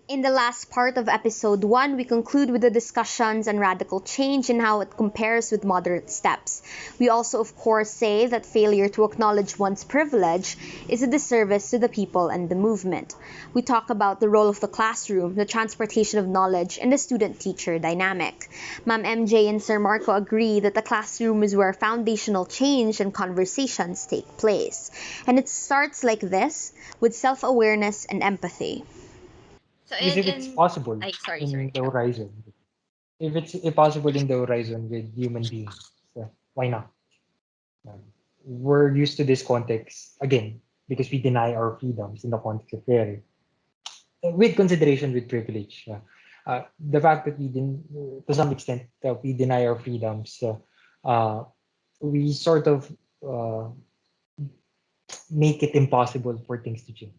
In the last part of episode 1, we conclude with the discussions on radical change and how it compares with moderate steps. We also, of course, say that failure to acknowledge one's privilege is a disservice to the people and the movement. We talk about the role of the classroom, the transportation of knowledge, and the student-teacher dynamic. Ma'am MJ and Sir Marko agree that the classroom is where foundational change and conversations take place. And it starts like this, with self-awareness and empathy. So Because if it's possible sorry. in the horizon, if it's possible in the horizon with human beings, why not? We're used to this context again because we deny our freedoms in the context of prayer, with consideration with privilege. The fact that we didn't, to some extent, we deny our freedoms, we sort of uh, make it impossible for things to change.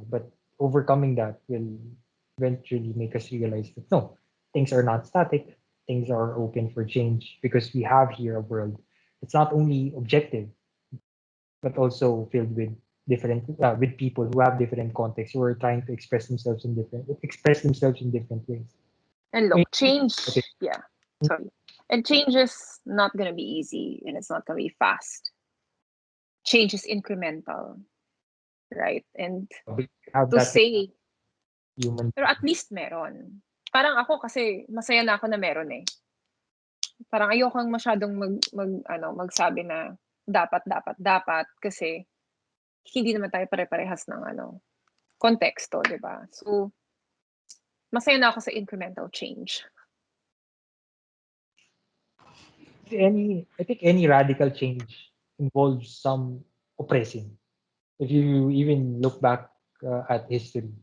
But overcoming that will eventually make us realize that no, things are not static. Things are open for change because we have here a world that's not only objective but also filled with different with people who have different contexts who are trying to express themselves in different ways. And I look, mean, change, okay. yeah, sorry. And change is not going to be easy and it's not going to be fast. Change is incremental, right? And We have to that say, human. pero at least meron. Parang ako kasi masaya na ako na meron eh. Parang ayokong masyadong magsabi na dapat kasi hindi naman tayo pare-parehas ng konteksto, di ba? So, masaya na ako sa incremental change. I think any radical change involves some oppressing. If you even look back at history,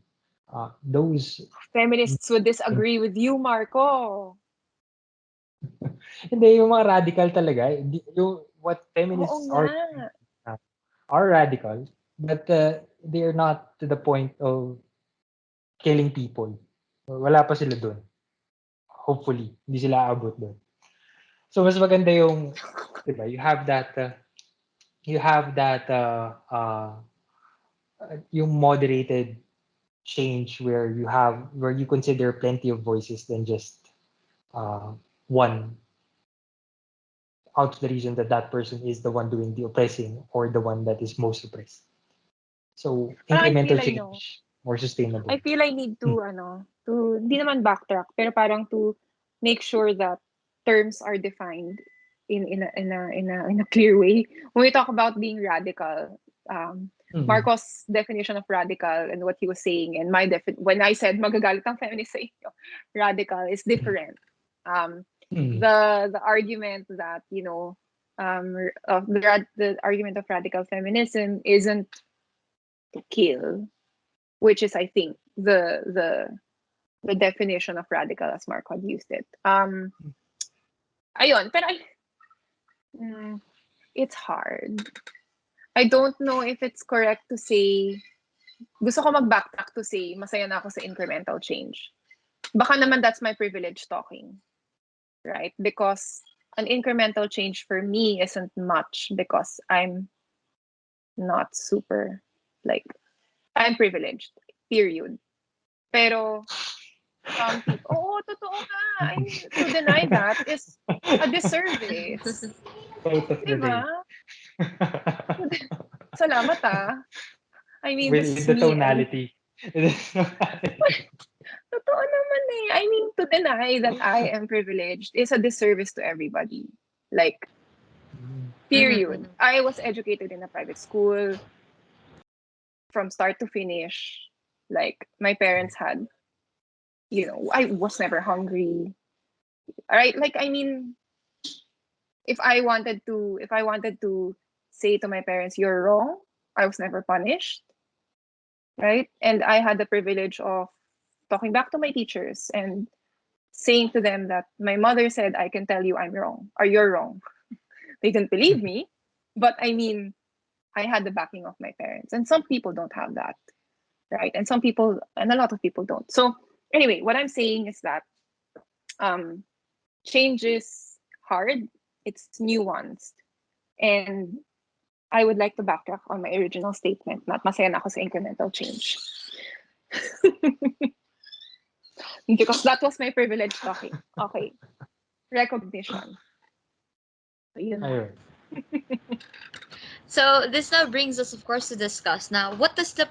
those Feminists would disagree with you, Marko. hindi yung mga radical talaga. What feminists are radical, but they are not to the point of killing people. Wala pa sila doon. Hopefully, hindi sila aabot doon. So mas maganda yung, diba, you have that yung moderated change where you consider plenty of voices than just one, out of the reason that that person is the one doing the oppressing or the one that is most oppressed. So incremental change, more sustainable. I feel I need to hindi naman backtrack, pero parang to make sure that terms are defined in a clear way. When we talk about being radical, Marco's definition of radical and what he was saying, and when I said magagalit ang feminist sa inyo, radical is different. The argument that the argument of radical feminism isn't to kill, which is I think the definition of radical as Marco had used it. Ayun, pero it's hard. I don't know if it's correct to say, gusto ko mag-backtrack to say, masaya na ako sa incremental change. Baka naman that's my privilege talking, right? Because an incremental change for me isn't much because I'm not super, I'm privileged, period. Pero some people, totoo nga. I mean, to deny that is a disservice. Diba? Salamat I mean, with the tonality. Totoo naman eh. I mean, to deny that I am privileged is a disservice to everybody. Period. I was educated in a private school from start to finish. My parents had, I was never hungry. All right? I mean, if I wanted to say to my parents, you're wrong, I was never punished. Right? And I had the privilege of talking back to my teachers and saying to them that my mother said, I can tell you I'm wrong, or you're wrong. They didn't believe me, but I mean, I had the backing of my parents. And some people don't have that, right? And a lot of people don't. So anyway, what I'm saying is that change is hard, it's nuanced. And I would like to backtrack on my original statement, not masaya na ako sa incremental change. Because that was my privilege talking. Okay. Recognition. Yun. Ayun. So this now brings us, of course, to discuss now what does the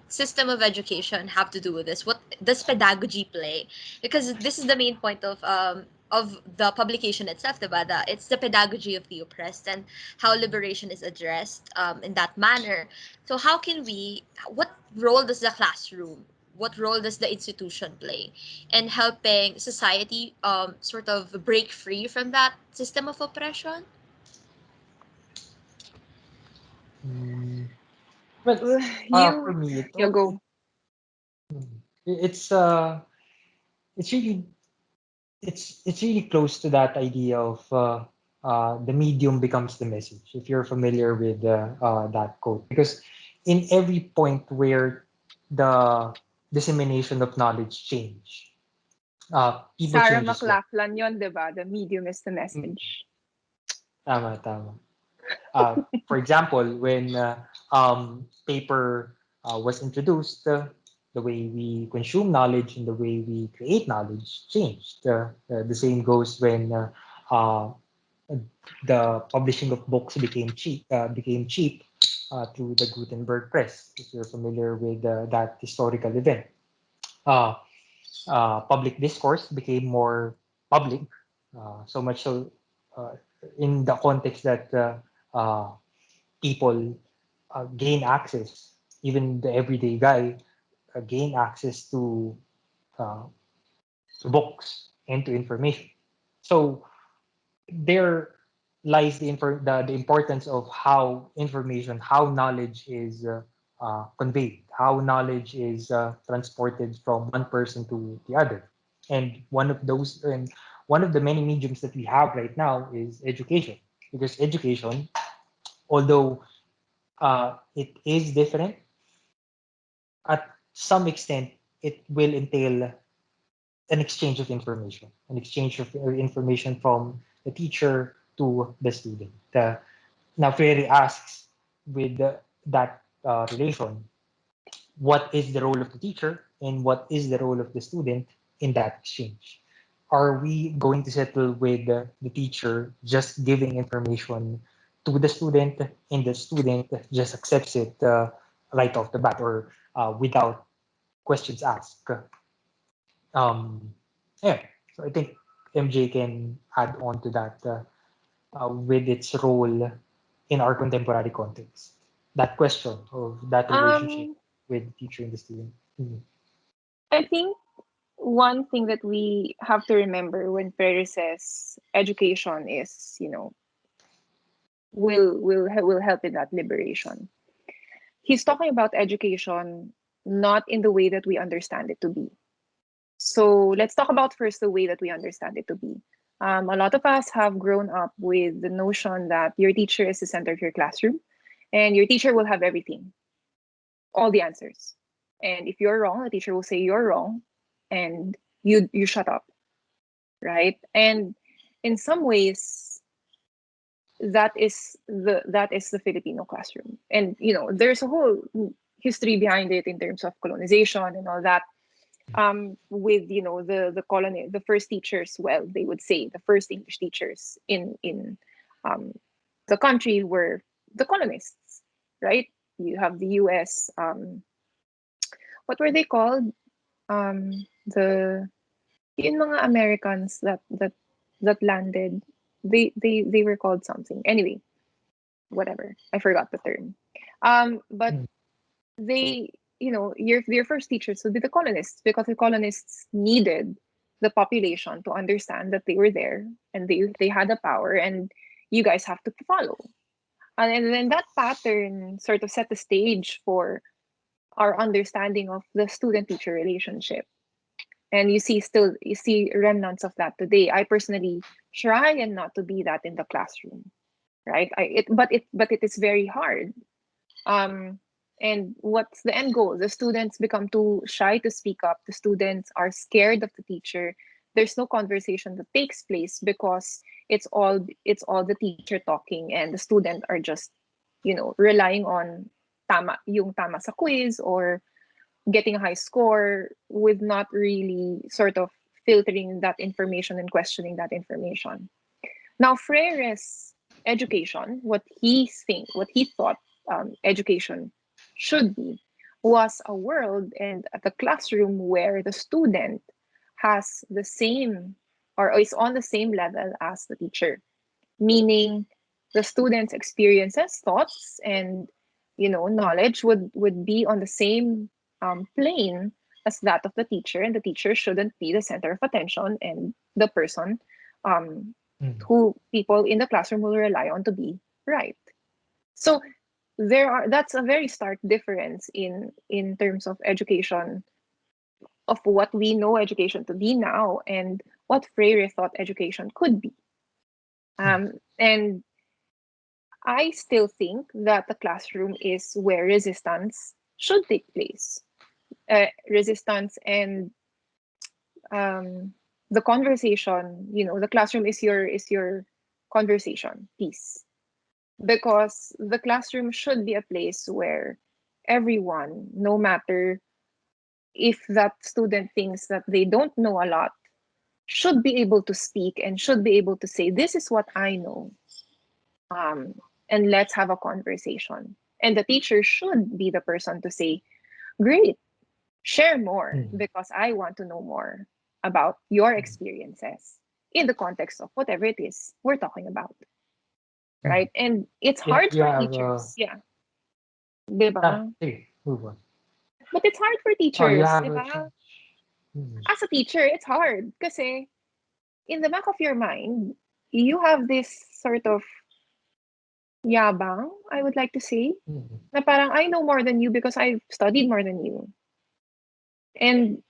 system of education have to do with this? What does pedagogy play? Because this is the main point of the publication itself, diba? It's the pedagogy of the oppressed and how liberation is addressed in that manner. So how can we? What role does the classroom? What role does the institution play in helping society sort of break free from that system of oppression? Mm, well, for You, me, you go. it's it's really it's really close to that idea of the medium becomes the message. If you're familiar with that quote, because in every point where the dissemination of knowledge change, people Sarah change as well. McLachlan yon, diba? The medium is the Mm, message. Tama, tama. For example, when paper was introduced, the way we consume knowledge and the way we create knowledge changed. The same goes when uh, the publishing of books became cheap through the Gutenberg press. If you're familiar with that historical event, uh, public discourse became more public, so much so uh, in the context that uh, people gain access, even the everyday guy gain access uh, to books and to information. So there lies the importance of how information, how knowledge is conveyed, how knowledge is transported from one person to the other. And one of the many mediums that we have right now is education, because education, although it is different, at some extent, it will entail an exchange of information, an exchange of information from the teacher to the student. Now, Freire asks with that relation, what is the role of the teacher and what is the role of the student in that exchange? Are we going to settle with the teacher just giving information to the student and the student just accepts it right off the bat or without questions asked? Um, yeah, so I think MJ can add on to that with its role in our contemporary context. That question of that relationship Um, with the teacher and the student. Mhm. I think one thing that we have to remember when Freire says education is, will help in that liberation. He's talking about education not in the way that we understand it to be. So let's talk about first the way that we understand it to be. A lot of us have grown up with the notion that your teacher is the center of your classroom and your teacher will have everything, all the answers. And if you're wrong, the teacher will say you're wrong and you shut up, right? And in some ways, that is the Filipino classroom. And there's a whole history behind it in terms of colonization and all that. With the first teachers, well, they would say the first English teachers in um, the country were the colonists, right? You have the U.S. What were they called? The Yung mga Americans that landed, they were called something. Anyway, whatever. I forgot the term. But Mm. they, your first teachers would be the colonists because the colonists needed the population to understand that they were there and they had the power and you guys have to follow. And then that pattern sort of set the stage for our understanding of the student teacher relationship. And you see remnants of that today. I personally try and not to be that in the classroom, right? But it is very hard. um and what's the end goal? The students become too shy to speak up. The students are scared of the teacher. There's no conversation that takes place because it's all the teacher talking and the student are just relying on tama sa quiz, or getting a high score with not really sort of filtering that information and questioning that information. Now, Freire's education, what he thought education should be, was a world and a classroom where the student has the same or is on the same level as the teacher, meaning the student's experiences, thoughts, and knowledge would be on the same plane as that of the teacher, and the teacher shouldn't be the center of attention and the person who people in the classroom will rely on to be right. So that's a very stark difference in terms of education, of what we know education to be now and what Freire thought education could be. And I still think that the classroom is where resistance should take place. Resistance and the conversation, the classroom is your conversation piece, because the classroom should be a place where everyone, no matter if that student thinks that they don't know a lot, should be able to speak and should be able to say, this is what I know, and let's have a conversation. And the teacher should be the person to say, great, share more, because I want to know more about your experiences in the context of whatever it is we're talking about. Right? And it's hard for teachers. Yeah. Diba? Move on. But it's hard for teachers. Diba? Mm. As a teacher, it's hard. Kasi in the back of your mind, you have this sort of yabang, I would like to say, na parang I know more than you because I've studied more than you. And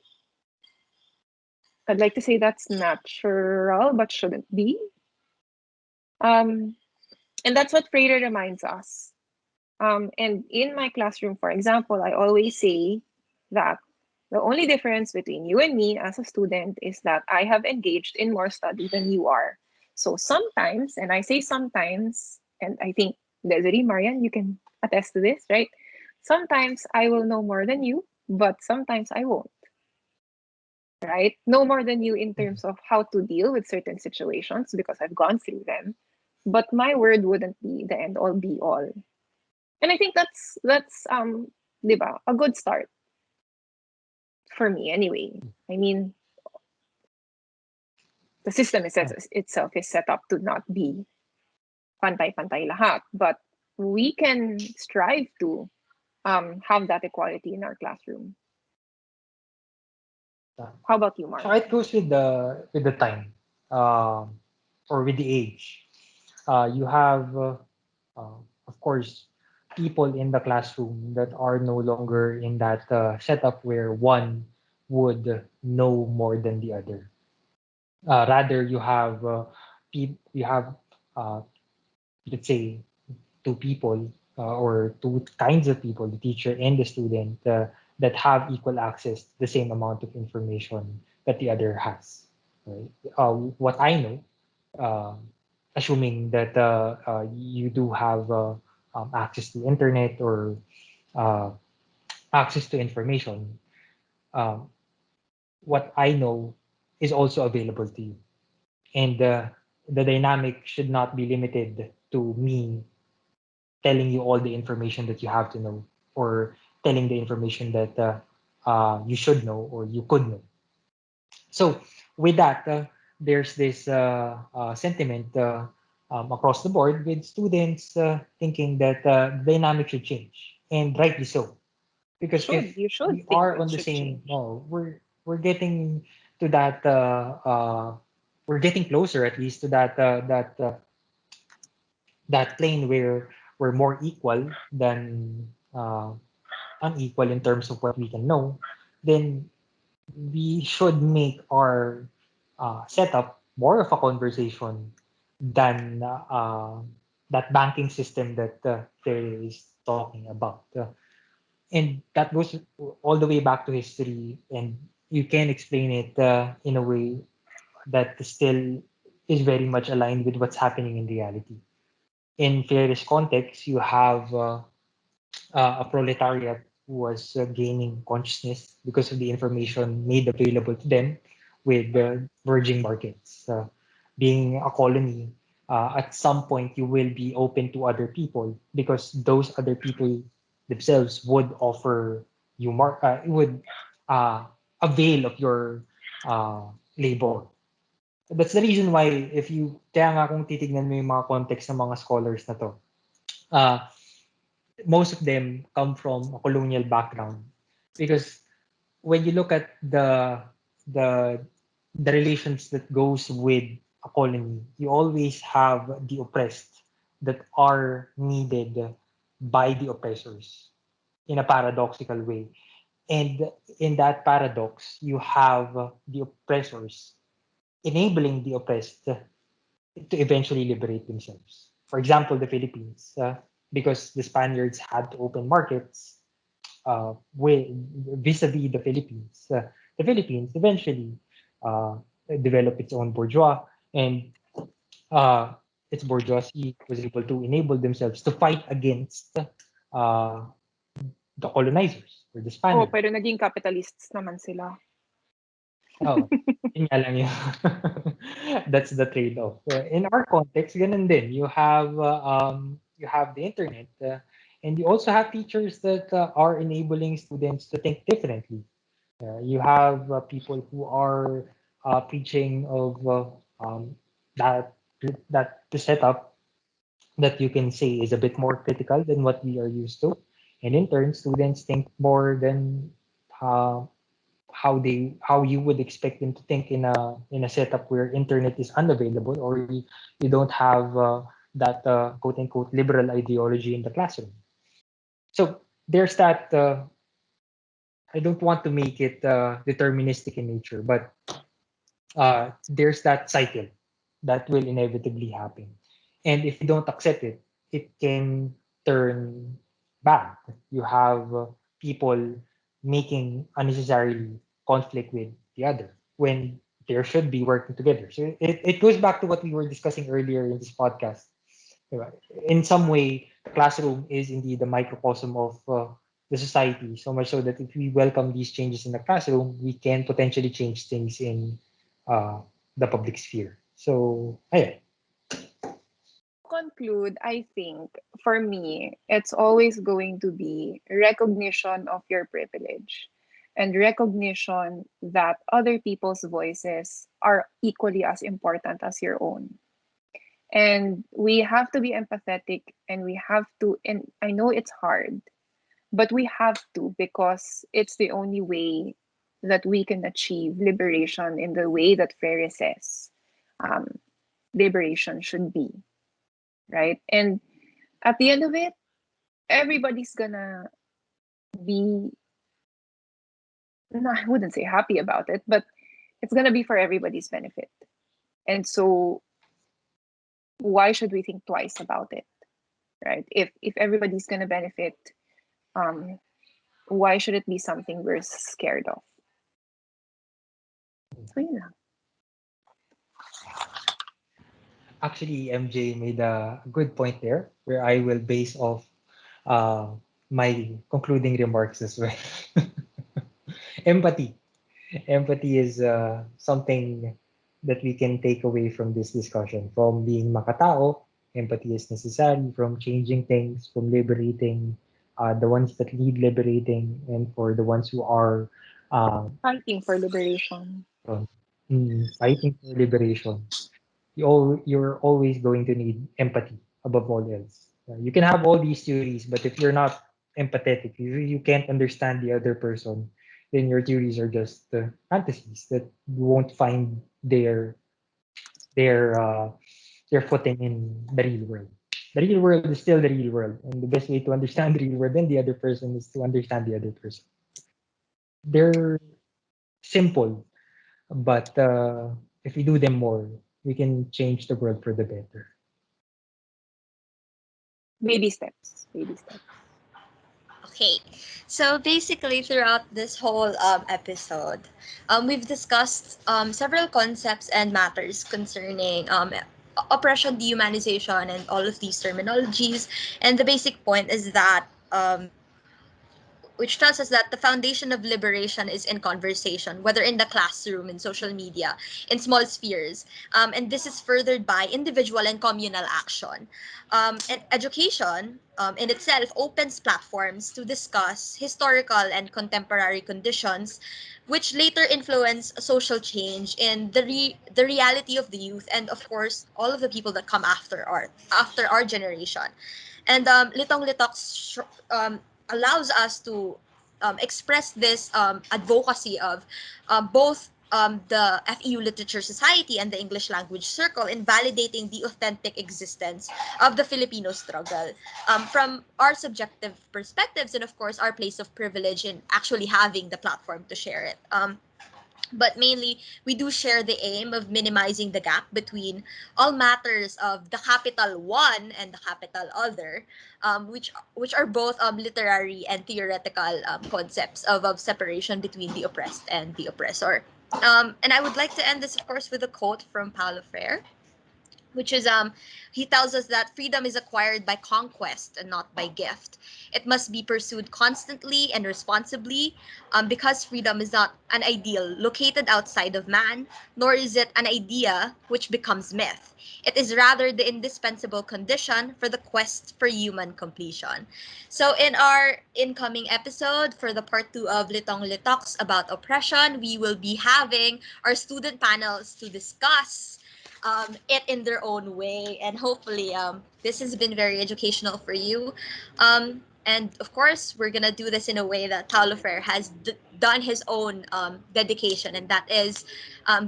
I'd like to say that's natural, but shouldn't be. And that's what Freire reminds us. And in my classroom, for example, I always say that the only difference between you and me as a student is that I have engaged in more study than you are. So sometimes, and I say sometimes, and I think Desiree, Marian, you can attest to this, right? Sometimes I will know more than you, but sometimes I won't. Right? No more than you in terms of how to deal with certain situations because I've gone through them. But my word wouldn't be the end all be all. And I think that's diba, a good start for me anyway. I mean, the system itself is set up to not be pantay-pantay lahat, but we can strive to have that equality in our classroom. How about you, Mark? So it goes with the time, or with the age. You have, of course, people in the classroom that are no longer in that setup where one would know more than the other. Rather, you have uh, let's say two people, or two kinds of people, the teacher and the student, that have equal access to the same amount of information that the other has. Right? What I know, assuming that you do have access to internet or uh, access to information, um, what I know is also available to you. And the dynamic should not be limited to me telling you all the information that you have to know, or telling the information that you should know or you could know. So with that, there's this sentiment across the board with students thinking that dynamic should change, and rightly so, because if You should we think are it on the should same, change. no, we're getting to that. We're getting closer, at least, to that plane where we're more equal than unequal in terms of what we can know. Then we should make our setup more of a conversation than that banking system that there is talking about. And that goes all the way back to history, and you can explain it in a way that still is very much aligned with what's happening in reality. In Freire's context, you have a proletariat was gaining consciousness because of the information made available to them with the merging markets. Being a colony, at some point you will be open to other people because those other people themselves would offer you would uh, avail of your uh, labor. That's the reason why if you, kaya nga kung titignan mo yung mga context ng mga scholars na to, uh, most of them come from a colonial background because when you look at the the relations that goes with a colony, you always have the oppressed that are needed by the oppressors in a paradoxical way. And in that paradox, you have the oppressors enabling the oppressed to eventually liberate themselves. For example, the Philippines, because the Spaniards had to open markets with vis-a-vis the Philippines eventually uh, developed its own bourgeois, and uh, its bourgeoisie was able to enable themselves to fight against uh, the colonizers or the Oh, Spaniards. pero naging capitalists naman sila. Oh, yun nga lang yun. That's the trade-off. In our context, ganun din. You have the internet, and you also have teachers that are enabling students to think differently. You have people who are preaching of that that the setup that you can say is a bit more critical than what we are used to, and in turn, students think more than uh, how you would expect them to think in a setup where internet is unavailable or you don't have that quote unquote liberal ideology in the classroom. So there's that. I don't want to make it deterministic in nature, but there's that cycle that will inevitably happen. And if you don't accept it, it can turn bad. You have people making unnecessarily conflict with the other when there should be working together. So it goes back to what we were discussing earlier in this podcast. Diba? In some way, the classroom is indeed a microcosm of the society, so much so that if we welcome these changes in the classroom, we can potentially change things in uh, the public sphere. So, ayun. Conclude, I think for me, it's always going to be recognition of your privilege and recognition that other people's voices are equally as important as your own. And we have to be empathetic and we have to, and I know it's hard, but we have to because it's the only way that we can achieve liberation in the way that Freire says um, liberation should be, right? And at the end of it, everybody's gonna be, no, I wouldn't say happy about it, but it's gonna be for everybody's benefit. And so why should we think twice about it, right? If everybody's gonna benefit, um, why should it be something we're scared of? So yun lang. Actually, MJ made a good point there where I will base off uh, my concluding remarks as well. Empathy. Empathy is something that we can take away from this discussion. From being makatao, empathy is necessary. From changing things, from liberating the ones that need liberating, and for the ones who are uh, Fighting for liberation. fighting for liberation. You're always going to need empathy above all else. You can have all these theories, but if you're not empathetic, you can't understand the other person, then your theories are just fantasies that you won't find their uh, their footing in the real world. The real world is still the real world, and the best way to understand the real world and the other person is to understand the other person. They're simple, but if we do them more, we can change the world for the better. Baby steps. Baby steps. Okay, so basically, throughout this whole episode, we've discussed several concepts and matters concerning oppression, dehumanization, and all of these terminologies. And the basic point is that which tells us that the foundation of liberation is in conversation, whether in the classroom, in social media, in small spheres. And this is furthered by individual and communal action. And education in itself opens platforms to discuss historical and contemporary conditions, which later influence social change in the reality of the youth and, of course, all of the people that come after our generation. And Litong Litoks allows us to express this advocacy of both the FEU Literature Society and the English Language Circle in validating the authentic existence of the Filipino struggle from our subjective perspectives and, of course, our place of privilege in actually having the platform to share it. But mainly, we do share the aim of minimizing the gap between all matters of the capital one and the capital other, which are both literary and theoretical concepts of separation between the oppressed and the oppressor. And I would like to end this, of course, with a quote from Paolo Freire, which is he tells us that freedom is acquired by conquest and not by gift. It must be pursued constantly and responsibly, because freedom is not an ideal located outside of man, nor is it an idea which becomes myth. It is rather the indispensable condition for the quest for human completion. So in our incoming episode for the part 2 of Litong Litaks about oppression, we will be having our student panels to discuss it in their own way. And hopefully, this has been very educational for you. And of course, we're gonna do this in a way that Paulo Freire has done his own dedication, and that is,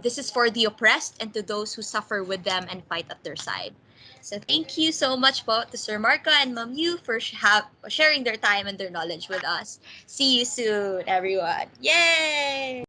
this is for the oppressed and to those who suffer with them and fight at their side. So thank you so much po to Sir Marco and Ma'am Yu for sharing their time and their knowledge with us. See you soon, everyone. Yay!